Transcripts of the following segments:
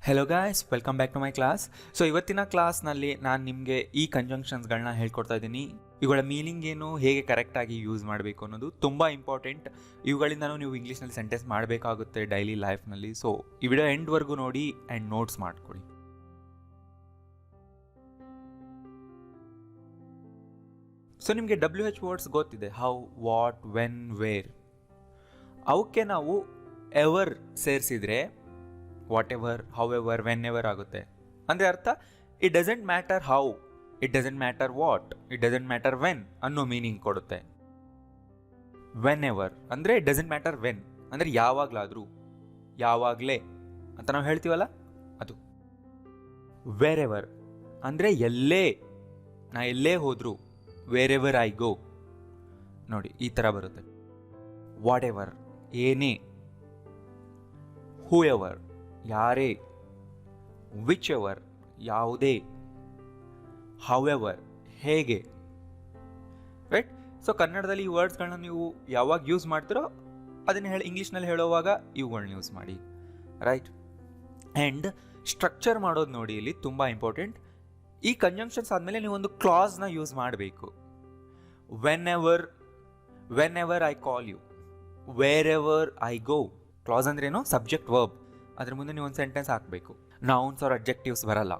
Hello guys, welcome back to my class. So ಇವತ್ತಿನ ಕ್ಲಾಸ್ನಲ್ಲಿ ನಾನು ನಿಮಗೆ ಈ ಕಂಜಂಕ್ಷನ್ಸ್ಗಳನ್ನ ಹೇಳ್ಕೊಡ್ತಾ ಇದ್ದೀನಿ. ಇವುಗಳ ಮೀನಿಂಗ್ ಏನು, ಹೇಗೆ ಕರೆಕ್ಟಾಗಿ ಯೂಸ್ ಮಾಡಬೇಕು ಅನ್ನೋದು ತುಂಬ ಇಂಪಾರ್ಟೆಂಟ್. ಇವುಗಳಿಂದನೂ ನೀವು ಇಂಗ್ಲೀಷ್ನಲ್ಲಿ ಸೆಂಟೆನ್ಸ್ ಮಾಡಬೇಕಾಗುತ್ತೆ ಡೈಲಿ ಲೈಫ್ನಲ್ಲಿ. ಸೊ ಈ ವಿಡಿಯೋ ಎಂಡ್ವರೆಗೂ ನೋಡಿ ಆ್ಯಂಡ್ ನೋಟ್ಸ್ ಮಾಡ್ಕೊಳ್ಳಿ. ಸೊ ನಿಮಗೆ WH ವರ್ಡ್ಸ್ ಗೊತ್ತಿದೆ, ಹೌ, ವಾಟ್, ವೆನ್, ವೇರ್. ಅವಕ್ಕೆ ನಾವು ಎವರ್ ಸೇರಿಸಿದ್ರೆ whatever, however, whenever ಆಗುತ್ತೆ. ಅಂದರೆ ಅರ್ಥ it doesn't matter how, it doesn't matter what, it doesn't matter when ಅನ್ನೋ ಮೀನಿಂಗ್ ಕೊಡುತ್ತೆ. ವೆನ್ ಎವರ್ ಅಂದರೆ ಇಟ್ ಡಸಂಟ್ ಮ್ಯಾಟರ್ ವೆನ್, ಅಂದರೆ ಯಾವಾಗಲಾದರೂ, ಯಾವಾಗಲೇ ಅಂತ ನಾವು ಹೇಳ್ತೀವಲ್ಲ ಅದು. ವೇರ್ ಎವರ್ ಅಂದರೆ ಎಲ್ಲೇ, ನಾ ಎಲ್ಲೇ ಹೋದರೂ, ವೇರ್ ಎವರ್ ಐ ಗೋ, ನೋಡಿ ಈ ಥರ ಬರುತ್ತೆ. ವಾಟ್ ಎವರ್ ಏನೇ, ಹೂ ಎವರ್ ಯಾರೇ, ವಿಚ್ ಎವರ್ ಯಾವುದೇ, ಹೌ ಎವರ್ ಹೇಗೆ. ರೈಟ್. ಸೊ ಕನ್ನಡದಲ್ಲಿ ಈ ವರ್ಡ್ಸ್ಗಳನ್ನ ನೀವು ಯಾವಾಗ ಯೂಸ್ ಮಾಡ್ತೀರೋ ಅದನ್ನು ಇಂಗ್ಲೀಷ್ನಲ್ಲಿ ಹೇಳುವಾಗ ಇವುಗಳನ್ನ ಯೂಸ್ ಮಾಡಿ. ರೈಟ್. ಆ್ಯಂಡ್ ಸ್ಟ್ರಕ್ಚರ್ ಮಾಡೋದು ನೋಡಿ, ಇಲ್ಲಿ ತುಂಬ ಇಂಪಾರ್ಟೆಂಟ್. ಈ ಕಂಜಂಕ್ಷನ್ಸ್ ಆದಮೇಲೆ ನೀವು ಒಂದು ಕ್ಲಾಸ್ನ ಯೂಸ್ ಮಾಡಬೇಕು. Whenever I call you, wherever I go. Clause ಅಂದ್ರೇನು? Subject verb. ಅದ್ರ ಮುಂದೆ ನೀವು ಒಂದು ಸೆಂಟೆನ್ಸ್ ಹಾಕಬೇಕು. ನೌನ್ಸ್ ಆರ್ ಅಡ್ಜೆಕ್ಟಿವ್ಸ್ ಬರಲ್ಲ.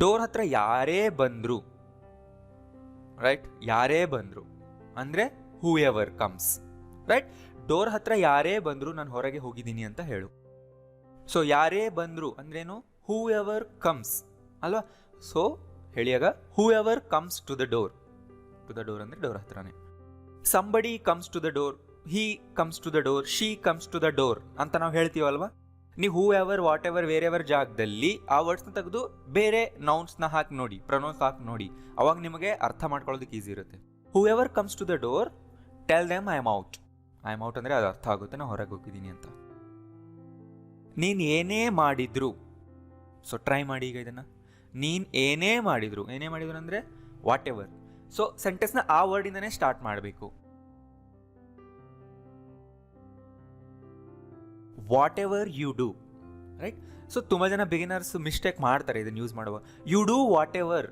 ಡೋರ್ ಹತ್ರ ಯಾರೇ ಬಂದ್ರು, ರೈಟ್, ಯಾರೇ ಬಂದ್ರು ಅಂದ್ರೆ whoever comes. Right. Door ಹತ್ರ ಯಾರೇ ಬಂದ್ರು ನಾನು ಹೊರಗೆ ಹೋಗಿದ್ದೀನಿ ಅಂತ ಹೇಳು. ಸೊ ಯಾರೇ ಬಂದ್ರು ಅಂದ್ರೇನು? ಹೂ ಎವರ್ ಕಮ್ಸ್ ಅಲ್ವಾ? ಸೊ ಹೇಳಿಯಾಗ whoever comes to the door. To the door ಅಂದ್ರೆ ಡೋರ್ ಹತ್ರನೇ. Somebody comes to the door, he comes to the door, she comes to the door ಅಂತ ನಾವು ಹೇಳ್ತೀವಲ್ವಾ. ನೀವು whoever, whatever, wherever ಜಾಗದಲ್ಲಿ ಆ ವರ್ಡ್ಸ್ನ ತೆಗೆದು ಬೇರೆ ನೌನ್ಸ್ನ ಹಾಕಿ ನೋಡಿ, ಪ್ರೊನೌನ್ಸ್ ಹಾಕಿ ನೋಡಿ, ಅವಾಗ ನಿಮಗೆ ಅರ್ಥ ಮಾಡ್ಕೊಳ್ಳೋದಕ್ಕೆ ಈಸಿ ಇರುತ್ತೆ. Whoever comes to the door, tell them I am out. I am out ಅಂದರೆ ಅದು ಅರ್ಥ ಆಗುತ್ತೆ, ನಾನು ಹೊರಗೆ ಹೋಗಿದ್ದೀನಿ ಅಂತ. ನೀನು ಏನೇ ಮಾಡಿದ್ರು, ಸೊ ಟ್ರೈ ಮಾಡಿ ಈಗ ಇದನ್ನು. ನೀನು ಏನೇ ಮಾಡಿದ್ರು ಅಂದರೆ ವಾಟ್ ಎವರ್. ಸೊ ಸೆಂಟೆನ್ಸ್ನ ಆ ವರ್ಡಿಂದನೇ ಸ್ಟಾರ್ಟ್ ಮಾಡಬೇಕು. Whatever you do. Right. So ತುಂಬ ಜನ ಬಿಗಿನರ್ಸ್ ಮಿಸ್ಟೇಕ್ ಮಾಡ್ತಾರೆ ಇದನ್ನು ಯೂಸ್ ಮಾಡುವ. ಯು ಡೂ ವಾಟ್ ಎವರ್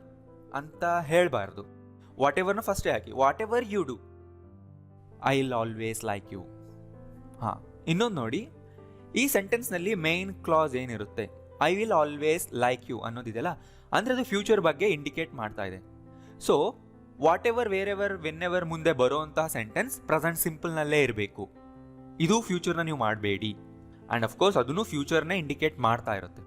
ಅಂತ ಹೇಳಬಾರ್ದು. ವಾಟ್ ಎವರ್ನ ಫಸ್ಟೇ ಹಾಕಿ. Whatever you do, I will always like you. ಹಾಂ, ಇನ್ನೊಂದು ನೋಡಿ, ಈ ಸೆಂಟೆನ್ಸ್ನಲ್ಲಿ ಮೇನ್ ಕ್ಲಾಸ್ ಏನಿರುತ್ತೆ, I will always like you ಅನ್ನೋದಿದೆಯಲ್ಲ, ಅಂದರೆ ಅದು ಫ್ಯೂಚರ್ ಬಗ್ಗೆ ಇಂಡಿಕೇಟ್ ಮಾಡ್ತಾ ಇದೆ. So whatever, wherever, whenever ಮುಂದೆ ಬರೋವಂತಹ ಸೆಂಟೆನ್ಸ್ ಪ್ರೆಸೆಂಟ್ ಸಿಂಪಲ್ನಲ್ಲೇ ಇರಬೇಕು. ಇದು ಫ್ಯೂಚರ್ನ ನೀವು ಮಾಡಬೇಡಿ. ಆ್ಯಂಡ್ ಅಫ್ಕೋರ್ಸ್ ಅದನ್ನು ಫ್ಯೂಚರ್ನೇ ಇಂಡಿಕೇಟ್ ಮಾಡ್ತಾ ಇರುತ್ತೆ.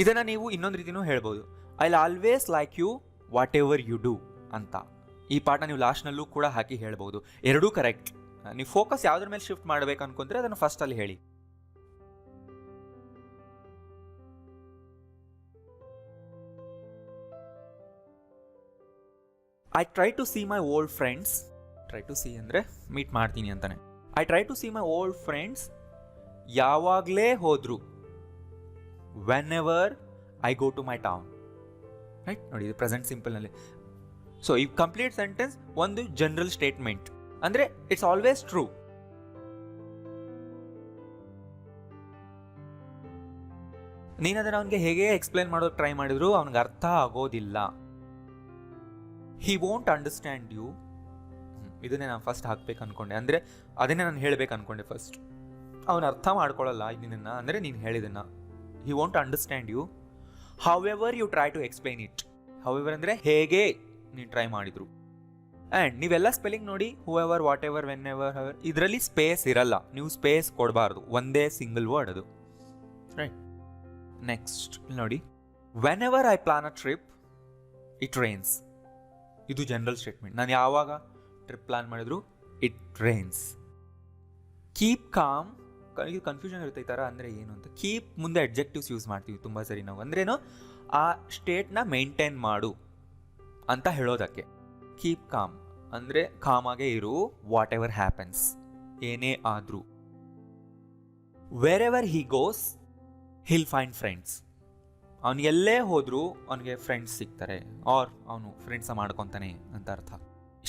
ಇದನ್ನು ನೀವು ಇನ್ನೊಂದು ರೀತಿಯೂ ಹೇಳ್ಬೋದು, I will always like you whatever you do ಅಂತ. ಈ ಪಾಠ ನೀವು ಲಾಸ್ಟ್ನಲ್ಲೂ ಕೂಡ ಹಾಕಿ ಹೇಳ್ಬೋದು. ಎರಡೂ ಕರೆಕ್ಟ್. ನೀವು ಫೋಕಸ್ ಯಾವುದ್ರ ಮೇಲೆ ಶಿಫ್ಟ್ ಮಾಡಬೇಕು ಅನ್ಕೊಂಡ್ರೆ ಅದನ್ನು ಫಸ್ಟಲ್ಲಿ ಹೇಳಿ. I try to see my old friends. Try to see ಅಂದರೆ ಮೀಟ್ ಮಾಡ್ತೀನಿ ಅಂತಾನೆ. I try to see my old friends ಯಾವಾಗಲೇ ಹೋದ್ರು, whenever I go to my town. Right. ನೋಡಿ, ಇದು ಪ್ರೆಸೆಂಟ್ ಸಿಂಪಲ್ನಲ್ಲಿ. ಸೊ ಈ ಕಂಪ್ಲೀಟ್ ಸೆಂಟೆನ್ಸ್ ಒಂದು ಜನರಲ್ ಸ್ಟೇಟ್ಮೆಂಟ್, ಅಂದರೆ ಇಟ್ಸ್ ಆಲ್ವೇಸ್ ಟ್ರೂ. ನೀನದನ್ನು ಅವನಿಗೆ ಹೇಗೆ ಎಕ್ಸ್ಪ್ಲೇನ್ ಮಾಡೋಕೆ ಟ್ರೈ ಮಾಡಿದ್ರು ಅವನಿಗೆ ಅರ್ಥ ಆಗೋದಿಲ್ಲ. He won't understand you. ಇದನ್ನೇ ನಾನು ಫಸ್ಟ್ ಹಾಕ್ಬೇಕು ಅನ್ಕೊಂಡೆ, ಅಂದರೆ ಅದನ್ನೇ ನಾನು ಹೇಳಬೇಕು ಅನ್ಕೊಂಡೆ ಫಸ್ಟ್. ಅವನು ಅರ್ಥ ಮಾಡ್ಕೊಳ್ಳಲ್ಲ ಇದನ್ನ, ಅಂದರೆ ನೀನು ಹೇಳಿದನ್ನ. He won't understand you however you try to explain it. However ಅಂದರೆ ಹೇಗೆ ನೀನು ಟ್ರೈ ಮಾಡಿದ್ರು. ಆ್ಯಂಡ್ ನೀವೆಲ್ಲ ಸ್ಪೆಲ್ಲಿಂಗ್ ನೋಡಿ, whoever, whatever, whenever, however, ಇದರಲ್ಲಿ ಸ್ಪೇಸ್ ಇರಲ್ಲ. ನೀವು ಸ್ಪೇಸ್ ಕೊಡಬಾರ್ದು, ಒಂದೇ ಸಿಂಗಲ್ ವರ್ಡ್ ಅದು. ರೈಟ್. ನೆಕ್ಸ್ಟ್ ನೋಡಿ, whenever I plan a trip it rains. ಇದು ಜನರಲ್ ಸ್ಟೇಟ್ಮೆಂಟ್. ನಾನು ಯಾವಾಗ ಟ್ರಿಪ್ ಪ್ಲಾನ್ ಮಾಡಿದ್ರು ಇಟ್ ರೈನ್ಸ್. ಕೀಪ್ ಕಾಮ್, ಇದು ಕನ್ಫ್ಯೂಷನ್ ಇರುತ್ತೆ ಈ ಥರ ಅಂದರೆ ಏನು ಅಂತ. ಕೀಪ್ ಮುಂದೆ ಅಡ್ಜೆಕ್ಟಿವ್ಸ್ ಯೂಸ್ ಮಾಡ್ತೀವಿ ತುಂಬ ಸರಿ ನಾವು. ಅಂದ್ರೇನು, ಆ ಸ್ಟೇಟ್ನ ಮೇಂಟೈನ್ ಮಾಡು ಅಂತ ಹೇಳೋದಕ್ಕೆ. ಕೀಪ್ ಕಾಮ್ ಅಂದರೆ ಕಾಮಾಗೆ ಇರು, ವಾಟ್ ಎವರ್ ಹ್ಯಾಪನ್ಸ್, ಏನೇ ಆದರೂ. Wherever he goes he'll find friends. ಅವ್ನು ಎಲ್ಲೇ ಹೋದರೂ ಅವನಿಗೆ ಫ್ರೆಂಡ್ಸ್ ಸಿಗ್ತಾರೆ, ಆರ್ ಅವನು ಫ್ರೆಂಡ್ಸ ಮಾಡ್ಕೊತಾನೆ ಅಂತ ಅರ್ಥ.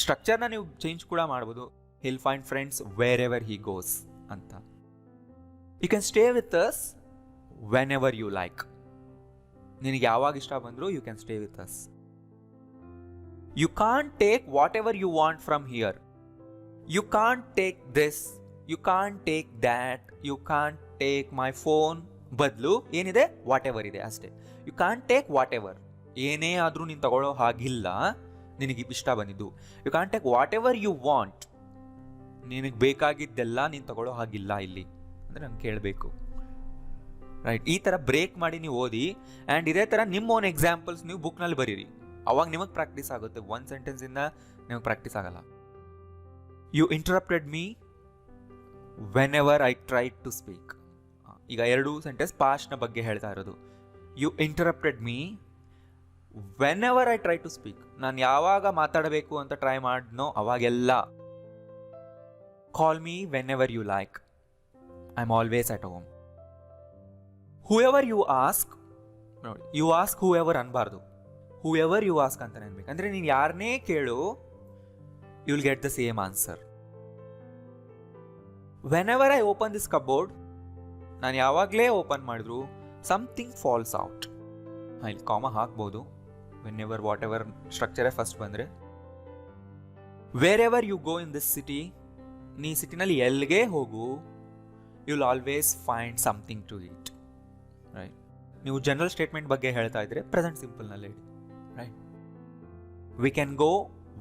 ಸ್ಟ್ರಕ್ಚರ್ನ ನೀವು ಚೇಂಜ್ ಕೂಡ ಮಾಡ್ಬೋದು. He'll find friends wherever he goes ಅಂತ. You can stay with us whenever you like. ನಿನಗೆ ಯಾವಾಗ ಇಷ್ಟ ಬಂದರೂ you can stay with us. You can't take whatever you want from here. You can't take this, you can't take that, you can't take my phone ಬದಲು ಏನಿದೆ whatever ಇದೆ ಅಷ್ಟೇ. You can't take whatever, ಏನೇ ಆದರೂ ನೀನು ತಗೊಳ್ಳೋ ಹಾಗಿಲ್ಲ, ನಿನಗೆ ಇಷ್ಟ ಬಂದಿದ್ದು. You can't take whatever you want, ನಿನಗೆ ಬೇಕಾಗಿದ್ದೆಲ್ಲ ನೀನು ತಗೊಳ್ಳೋ ಹಾಗಿಲ್ಲ ಇಲ್ಲಿ, ಅಂದರೆ ನಂಗೆ ಕೇಳಬೇಕು. ರೈಟ್. ಈ ಥರ ಬ್ರೇಕ್ ಮಾಡಿ ನೀವು ಓದಿ. ಆ್ಯಂಡ್ ಇದೇ ಥರ ನಿಮ್ಮ ಓನ್ ಎಕ್ಸಾಂಪಲ್ಸ್ ನೀವು ಬುಕ್ನಲ್ಲಿ ಬರೀರಿ. ಅವಾಗ ನಿಮಗೆ ಪ್ರಾಕ್ಟೀಸ್ ಆಗುತ್ತೆ. ಒಂದು ಸೆಂಟೆನ್ಸಿಂದ ನಿಮಗೆ ಪ್ರಾಕ್ಟೀಸ್ ಆಗಲ್ಲ. You interrupted me whenever I try to speak. ಈಗ 2 ಸೆಂಟೆನ್ಸ್ ಪಾಸ್ಟ್ನ ಬಗ್ಗೆ ಹೇಳ್ತಾ ಇರೋದು. You interrupted me whenever I try to speak. ನಾನು ಯಾವಾಗ ಮಾತಾಡಬೇಕು ಅಂತ ಟ್ರೈ ಮಾಡಿದ್ನೋ ಅವಾಗೆಲ್ಲ. Call me whenever you like, I am always at home. Whoever you ask, ನೋಡಿ ಯು ಆಸ್ಕ್ ಹೂ ಎವರ್ ಅನ್ಬಾರ್ದು, ಹೂ ಎವರ್ ಯು ಆಸ್ಕ್ ಅಂತಾನೆ ಅನ್ಬೇಕು. ಅಂದರೆ ನೀನು ಯಾರನ್ನೇ ಕೇಳು you will get the same answer. Whenever I open this cupboard, ನಾನು ಯಾವಾಗಲೇ ಓಪನ್ ಮಾಡಿದ್ರು ಸಮಥಿಂಗ್ ಫಾಲ್ಸ್ ಔಟ್. ಇಲ್ಲಿ ಕಾಮ ಹಾಕ್ಬೋದು. ವೆನ್ ಎವರ್, ವಾಟ್ ಎವರ್ ಸ್ಟ್ರಕ್ಚರೇ ಫಸ್ಟ್ ಬಂದರೆ. Wherever you go in this city, ನೀ ಸಿಟಿನಲ್ಲಿ ಎಲ್ಲಿಗೆ ಹೋಗು you will always find something to eat. Right. ನೀವು ಜನರಲ್ ಸ್ಟೇಟ್ಮೆಂಟ್ ಬಗ್ಗೆ ಹೇಳ್ತಾ ಇದ್ರೆ ಪ್ರೆಸೆಂಟ್ ಸಿಂಪಲ್ನಲ್ಲಿ ಹೇಳಿ. Right. We can go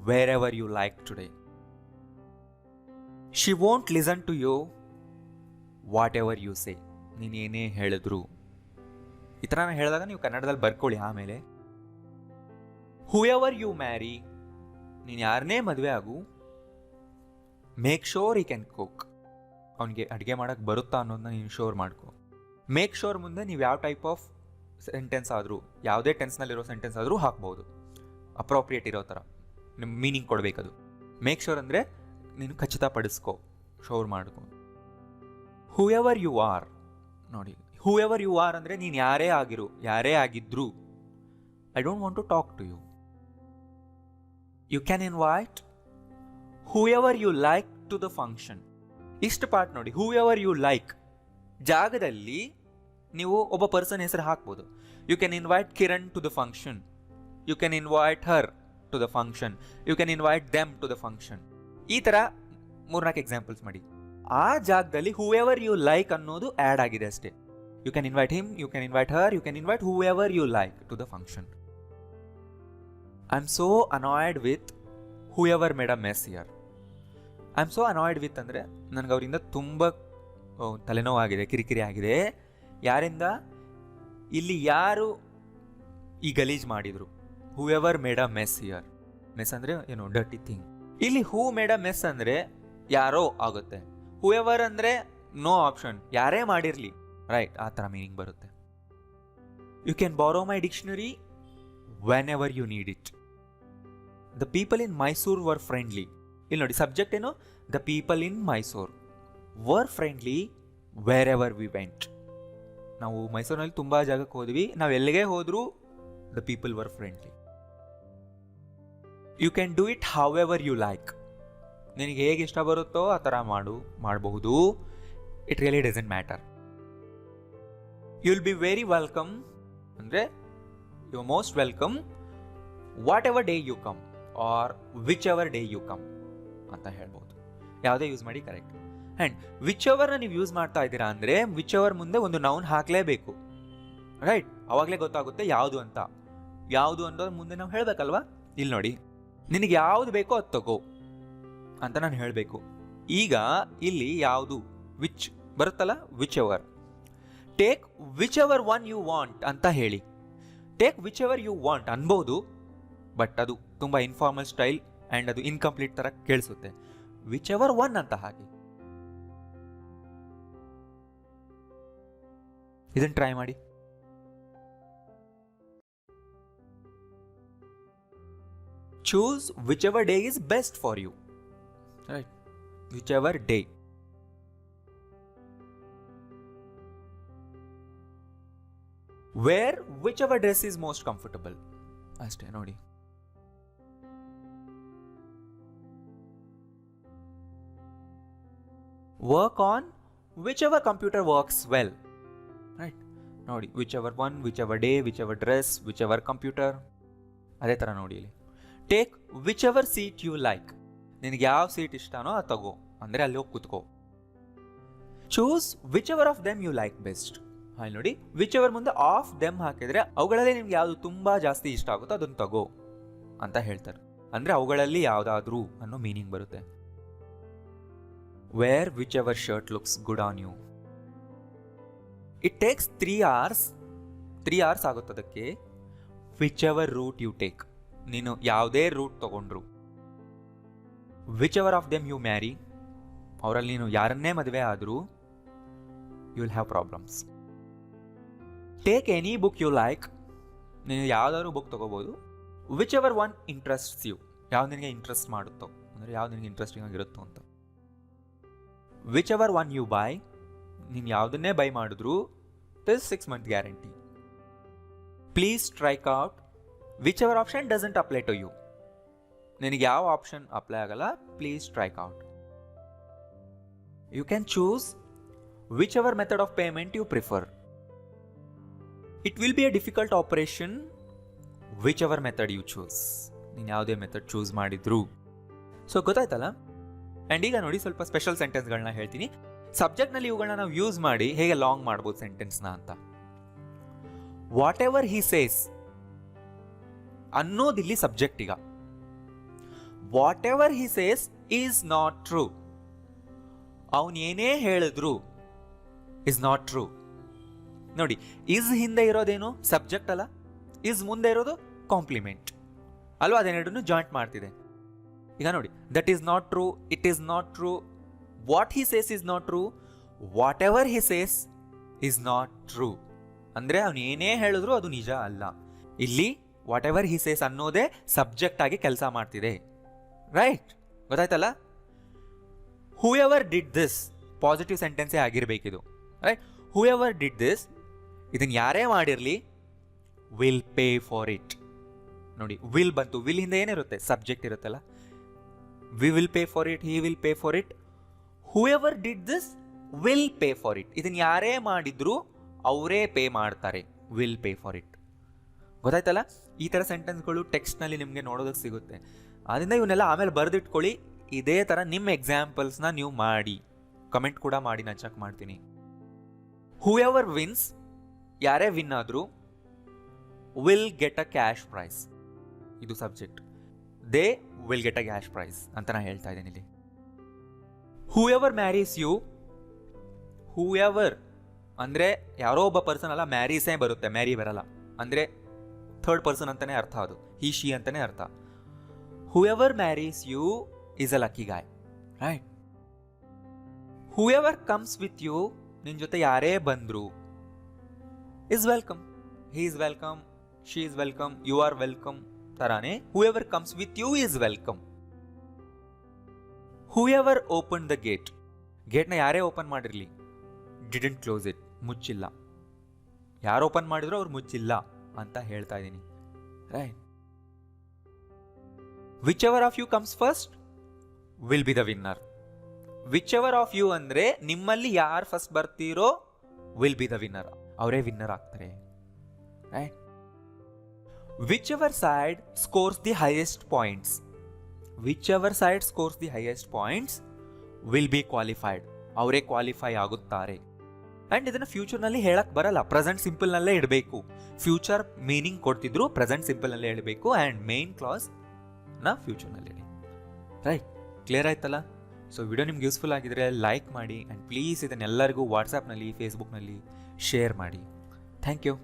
wherever you like today. She won't listen to you whatever you say. ನೀನು ಏನೇ ಹೇಳಿದ್ರು, ಈ ಥರ ನಾನು ಹೇಳಿದಾಗ ನೀವು ಕನ್ನಡದಲ್ಲಿ ಬರ್ಕೊಳ್ಳಿ. ಆಮೇಲೆ ಹೂ ಎವರ್ ಯು ಮ್ಯಾರಿ, ನೀನು ಯಾರನ್ನೇ ಮದುವೆ ಆಗು ಮೇಕ್ ಶೋರ್ ಈ ಕ್ಯಾನ್ ಕುಕ್. ಅವನಿಗೆ ಅಡುಗೆ ಮಾಡೋಕ್ಕೆ ಬರುತ್ತಾ ಅನ್ನೋದನ್ನ ನೀನು ಶೋರ್ ಮಾಡ್ಕೊ. ಮೇಕ್ ಶೋರ್ ಮುಂದೆ ನೀವು ಯಾವ ಟೈಪ್ ಆಫ್ ಸೆಂಟೆನ್ಸ್ ಆದರೂ, ಯಾವುದೇ ಟೆನ್ಸ್ನಲ್ಲಿರೋ ಸೆಂಟೆನ್ಸ್ ಆದರೂ ಹಾಕ್ಬೋದು, ಅಪ್ರೋಪ್ರಿಯೇಟ್ ಇರೋ ಥರ ನಿಮ್ಮ ಮೀನಿಂಗ್ ಕೊಡಬೇಕದು. ಮೇಕ್ ಶೋರ್ ಅಂದರೆ ನೀನು ಖಚಿತಪಡಿಸ್ಕೊ, ಶೋರ್ ಮಾಡ್ಕೊ. ಹೂ ಎವರ್ ಯು ಆರ್, ನೋಡಿ ಹೂ ಎವರ್ ಯು ಆರ್ ಅಂದರೆ ನೀನು ಯಾರೇ ಆಗಿರು, ಯಾರೇ ಆಗಿದ್ರು, I don't want to talk to you. You can invite whoever you like to the function. ಇಷ್ಟು ಪಾರ್ಟ್ ನೋಡಿ. ಹೂ ಎವರ್ ಯು ಲೈಕ್ ಜಾಗದಲ್ಲಿ ನೀವು ಒಬ್ಬ ಪರ್ಸನ್ ಹೆಸರು ಹಾಕ್ಬೋದು. You can invite Kiran to the function, you can invite her to the function, you can invite them to the function. ಈ ಥರ 3-4 examples ಮಾಡಿ. ಆ ಜಾಗದಲ್ಲಿ ಹೂ ಎವರ್ ಯು ಲೈಕ್ ಅನ್ನೋದು ಆ್ಯಡ್ ಆಗಿದೆ ಅಷ್ಟೇ. You can invite him, you can invite her, you can invite whoever you like to the function. I am so annoyed with whoever made a mess here. I am so annoyed with ಅಂದರೆ ನನಗೆ ಅವರಿಂದ ತುಂಬ ತಲೆನೋವಾಗಿದೆ, ಕಿರಿಕಿರಿ ಆಗಿದೆ. ಯಾರಿಂದ? ಇಲ್ಲಿ ಯಾರು ಈ ಗಲೀಜ್ ಮಾಡಿದರು. Whoever made a mess here. Mess ಅಂದರೆ ಏನು, ಡರ್ಟಿ ಥಿಂಗ್. ಇಲ್ಲಿ ಹೂ ಮೇಡ್ ಅ ಮೆಸ್ ಅಂದರೆ ಯಾರೋ ಆಗುತ್ತೆ. ಹೂ ಎವರ್ ಅಂದರೆ ನೋ ಆಪ್ಷನ್, ಯಾರೇ ಮಾಡಿರಲಿ. ರೈಟ್, ಆ ಥರ ಮೀನಿಂಗ್ ಬರುತ್ತೆ. You can borrow my dictionary whenever you need it. The people in Mysore are friendly. ಇಲ್ಲಿ ನೋಡಿ ಸಬ್ಜೆಕ್ಟ್ ಏನು, the people in Mysore are friendly wherever we went. ನಾವು ಮೈಸೂರಿನಲ್ಲಿ ತುಂಬ ಜಾಗಕ್ಕೆ ಹೋದ್ವಿ, ನಾವು ಎಲ್ಲಿಗೆ ಹೋದರೂ the people are friendly. You can do it however you like. ನಿನಗೆ ಹೇಗೆ ಇಷ್ಟ ಬರುತ್ತೋ ಆ ಥರ ಮಾಡಬಹುದು. It really doesn't matter. You will be very welcome ಅಂದರೆ you most welcome whatever day you come or whichever day you come ಅಂತ ಹೇಳ್ಬೋದು. ಯಾವುದೇ ಯೂಸ್ ಮಾಡಿ ಕರೆಕ್ಟ್. ಆ್ಯಂಡ್ ವಿಚ್ ಎವರ್ನ ನೀವು ಯೂಸ್ ಮಾಡ್ತಾ ಇದ್ದೀರಾ ಅಂದರೆ ವಿಚ್ ಎವರ್ ಮುಂದೆ ಒಂದು ನೌನ್ ಹಾಕಲೇಬೇಕು. ರೈಟ್, ಅವಾಗಲೇ ಗೊತ್ತಾಗುತ್ತೆ ಯಾವುದು ಅಂತ. ಯಾವುದು ಅನ್ನೋದು ಮುಂದೆ ನಾವು ಹೇಳಬೇಕಲ್ವಾ. ಇಲ್ಲಿ ನೋಡಿ, ನಿನಗೆ ಯಾವುದು ಬೇಕೋ ಅದು ತಗೋ ಅಂತ ನಾನು ಹೇಳಬೇಕು. ಈಗ ಇಲ್ಲಿ ಯಾವುದು ವಿಚ್ ಬರುತ್ತಲ್ಲ, whichever. Take whichever one you want ಅಂತ ಹೇಳಿ. Take whichever you want ಅನ್ಬೋದು, ಬಟ್ ಅದು ತುಂಬ ಇನ್ಫಾರ್ಮಲ್ ಸ್ಟೈಲ್ ಆ್ಯಂಡ್ ಅದು ಇನ್ಕಂಪ್ಲೀಟ್ ಥರ ಕೇಳಿಸುತ್ತೆ. ವಿಚ್ ಎವರ್ ಒನ್ ಅಂತ ಹಾಕಿ. ಇದನ್ನು ಟ್ರೈ ಮಾಡಿ. Choose whichever day is best for you. Right? Whichever day. Wear whichever dress is most comfortable. ಅಷ್ಟೇ ನೋಡಿ. Work on whichever computer works well. Right? ನೋಡಿ, whichever one, whichever day, whichever dress, whichever computer. ಅದೇ ಥರ ನೋಡಿ ಇಲ್ಲಿ. Take whichever seat you like. ನಿನಗೆ ಯಾವ seat ಇಷ್ಟನೋ ಅದು ತಗೋ, ಅಂದರೆ ಅಲ್ಲಿ ಹೋಗಿ ಕೂತ್ಕೋ. Choose whichever of them you like best. ಅಲ್ಲಿ ನೋಡಿ, ವಿಚ್ ಎವರ್ ಮುಂದೆ ಆಫ್ ದೆಮ್ ಹಾಕಿದ್ರೆ ಅವುಗಳಲ್ಲಿ ನಿಮ್ಗೆ ಯಾವುದು ತುಂಬ ಜಾಸ್ತಿ ಇಷ್ಟ ಆಗುತ್ತೋ ಅದನ್ನು ತಗೋ ಅಂತ ಹೇಳ್ತಾರೆ. ಅಂದರೆ ಅವುಗಳಲ್ಲಿ ಯಾವುದಾದ್ರೂ ಅನ್ನೋ ಮೀನಿಂಗ್ ಬರುತ್ತೆ. Wear whichever shirt looks good on you. It takes 3 hours. 3 hours ಆಗುತ್ತದಕ್ಕೆ. Whichever route you take. ನೀನು ಯಾವುದೇ ರೂಟ್ ತಗೊಂಡ್ರು. Whichever of them you marry. ಅವರಲ್ಲಿ ನೀನು ಯಾರನ್ನೇ ಮದುವೆ ಆದರೂ you will have problems. Take any book you like. ನೀನು ಯಾವುದಾದ್ರು ಬುಕ್ ತಗೋಬೋದು. Whichever one interests you. ಯಾವ್ದು ನಿನಗೆ ಇಂಟ್ರೆಸ್ಟ್ ಮಾಡುತ್ತೋ, ಅಂದರೆ ಯಾವ್ದು ನಿನಗೆ ಇಂಟ್ರೆಸ್ಟಿಂಗ್ ಆಗಿರುತ್ತೋ ಅಂತ. Whichever one you buy. ನೀನು ಯಾವುದನ್ನೇ ಬೈ ಮಾಡಿದ್ರು this 6 month guarantee. Please strike out whichever option doesn't apply to you. ನಿನಗೆ ಯಾವ ಆಪ್ಷನ್ ಅಪ್ಲೈ ಆಗಲ್ಲ, please strike out. You can choose whichever method of payment you prefer. It will be a difficult operation whichever method you choose. ನೀನು ಯಾವುದೇ method choose ಮಾಡಿದ್ರು. So ಗೊತ್ತಾಯ್ತಲ್ಲ. And ಈಗ ನೋಡಿ, ಸ್ವಲ್ಪ ಸ್ಪೆಷಲ್ ಸೆಂಟೆನ್ಸ್ಗಳನ್ನ ಹೇಳ್ತೀನಿ. ಸಬ್ಜೆಕ್ಟ್ನಲ್ಲಿ ಇವುಗಳನ್ನ ನಾವು ಯೂಸ್ ಮಾಡಿ ಹೇಗೆ ಲಾಂಗ್ ಮಾಡ್ಬೋದು ಸೆಂಟೆನ್ಸ್ನ ಅಂತ. ವಾಟ್ ಎವರ್ ಹಿ ಸೇಸ್ ಅನ್ನೋದಿಲ್ಲಿ ಸಬ್ಜೆಕ್ಟ್. ಈಗ whatever he says is not true. ಅವನು ಏನೇ ಹೇಳಿದ್ರು ಇಸ್ ನಾಟ್ ಟ್ರೂ. ನೋಡಿ, ಈಸ್ ಹಿಂದೆ ಇರೋದೇನು ಸಬ್ಜೆಕ್ಟ್ ಅಲ್ಲ, ಈಸ್ ಮುಂದೆ ಇರೋದು ಕಾಂಪ್ಲಿಮೆಂಟ್ ಅಲ್ವಾ. ಅದೇನೆರಡನ್ನು ಜಾಯಿಂಟ್ ಮಾಡ್ತಿದೆ. ಈಗ ನೋಡಿ, that is not true, it is not true, what he says is not true, whatever he says is not true. ಅಂದರೆ ಅವನು ಏನೇ ಹೇಳಿದ್ರು ಅದು ನಿಜ ಅಲ್ಲ. ಇಲ್ಲಿ ವಾಟ್ ಎವರ್ ಹಿ ಸೇಸ್ ಅನ್ನೋದೇ ಸಬ್ಜೆಕ್ಟ್ ಆಗಿ ಕೆಲಸ ಮಾಡ್ತಿದೆ. ರೈಟ್? ಗೊತ್ತಾಯ್ತಲ್ಲ. Whoever did this positive ಸೆಂಟೆನ್ಸೇ ಆಗಿರಬೇಕಿದು. Right? Whoever did this, ಇದನ್ನು ಯಾರೇ ಮಾಡಿರಲಿ, ವಿಲ್ ಪೇ ಫಾರ್ ಇಟ್. ನೋಡಿ, ವಿಲ್ ಬಂತು. ವಿಲ್ ಹಿಂದೆ ಏನಿರುತ್ತೆ? ಸಬ್ಜೆಕ್ಟ್ ಇರುತ್ತಲ್ಲ. We will pay for it, he will pay for it. Who ever did this will pay for it. ಇದನ್ನು ಯಾರೇ ಮಾಡಿದ್ರು ಅವರೇ ಪೇ ಮಾಡ್ತಾರೆ. Will pay for it. ಗೊತ್ತಾಯ್ತಲ್ಲ. ಈ ಥರ ಸೆಂಟೆನ್ಸ್ಗಳು ಟೆಕ್ಸ್ಟ್ನಲ್ಲಿ ನಿಮಗೆ ನೋಡೋದಕ್ಕೆ ಸಿಗುತ್ತೆ. ಆದ್ದರಿಂದ ಇವನ್ನೆಲ್ಲ ಆಮೇಲೆ ಬರೆದಿಟ್ಕೊಳ್ಳಿ. ಇದೇ ಥರ ನಿಮ್ಮ ಎಕ್ಸಾಂಪಲ್ಸ್ನ ನೀವು ಮಾಡಿ ಕಮೆಂಟ್ ಕೂಡ ಮಾಡಿ, ನಾನು ಚೆಕ್ ಮಾಡ್ತೀನಿ. ಹೂ ಎವರ್ ವಿನ್ಸ್, ಯಾರೇ ವಿನ್ ಆದರೂ, will get a cash prize. ಇದು subject. They will get a cash prize ಅಂತ ನಾನು ಹೇಳ್ತಾ ಇದ್ದೀನಿ ಇಲ್ಲಿ. Whoever marries you. Whoever ಅಂದರೆ ಯಾರೋ ಒಬ್ಬ ಪರ್ಸನ್ ಅಲ್ಲ, ಮ್ಯಾರೀಸೇ ಬರುತ್ತೆ, ಮ್ಯಾರಿ ಬರಲ್ಲ. ಅಂದರೆ ಥರ್ಡ್ ಪರ್ಸನ್ ಅಂತಲೇ ಅರ್ಥ, ಅದು ಹಿ ಶಿ ಅಂತಲೇ ಅರ್ಥ. Whoever marries you is a lucky guy. Right? Whoever comes with you, ನಿನ್ನ ಜೊತೆ ಯಾರೇ ಬಂದರು, is welcome. He is welcome, she is welcome, you are welcome ತರಾನೇ whoever comes with you is welcome. Whoever open the gate. ಗೇಟ್ನ ಯಾರೇ open ಮಾಡಿರಲಿ, didn't close it, ಮುಚ್ಚಿಲ್ಲ. ಯಾರು ಓಪನ್ ಮಾಡಿದ್ರು ಅವ್ರು ಮುಚ್ಚಿಲ್ಲ ಅಂತ ಹೇಳ್ತಾ ಇದ್ದೀನಿ. Right? Whichever of you comes first will be the winner. Whichever of you ಅಂದರೆ ನಿಮ್ಮಲ್ಲಿ ಯಾರು ಫಸ್ಟ್ ಬರ್ತೀರೋ ವಿಲ್ ಬಿ ದ ವಿನ್ನರ್, ಅವರೇ ವಿನ್ನರ್ ಆಗ್ತಾರೆ. Right? Whichever side scores the highest points. Whichever side scores the highest points will be qualified, ಅವರೇ qualify ಆಗುತ್ತಾರೆ. And ಇದನ್ನು ಫ್ಯೂಚರ್ನಲ್ಲಿ ಹೇಳಕ್ಕೆ ಬರಲ್ಲ, ಪ್ರೆಸೆಂಟ್ ಸಿಂಪಲ್ನಲ್ಲೇ ಇಡಬೇಕು. ಫ್ಯೂಚರ್ ಮೀನಿಂಗ್ ಕೊಡ್ತಿದ್ರು ಪ್ರೆಸೆಂಟ್ ಸಿಂಪಲ್ನಲ್ಲೇ ಇಡಬೇಕು. ಆ್ಯಂಡ್ ಮೇನ್ ಕ್ಲಾಸ್ ನಾ ಫ್ಯೂಚರ್ನಲ್ಲಿ ಹೇಳಿ. ರೈಟ್, ಕ್ಲಿಯರ್ ಆಯ್ತಲ್ಲ? ಸೊ ವಿಡಿಯೋ ನಿಮ್ಗೆ ಯೂಸ್ಫುಲ್ ಆಗಿದ್ರೆ ಲೈಕ್ ಮಾಡಿ ಆ್ಯಂಡ್ ಪ್ಲೀಸ್ ಇದನ್ನೆಲ್ಲರಿಗೂ ವಾಟ್ಸಪ್ನಲ್ಲಿ ಫೇಸ್ಬುಕ್ನಲ್ಲಿ ಶೇರ್ ಮಾಡಿ. Thank you.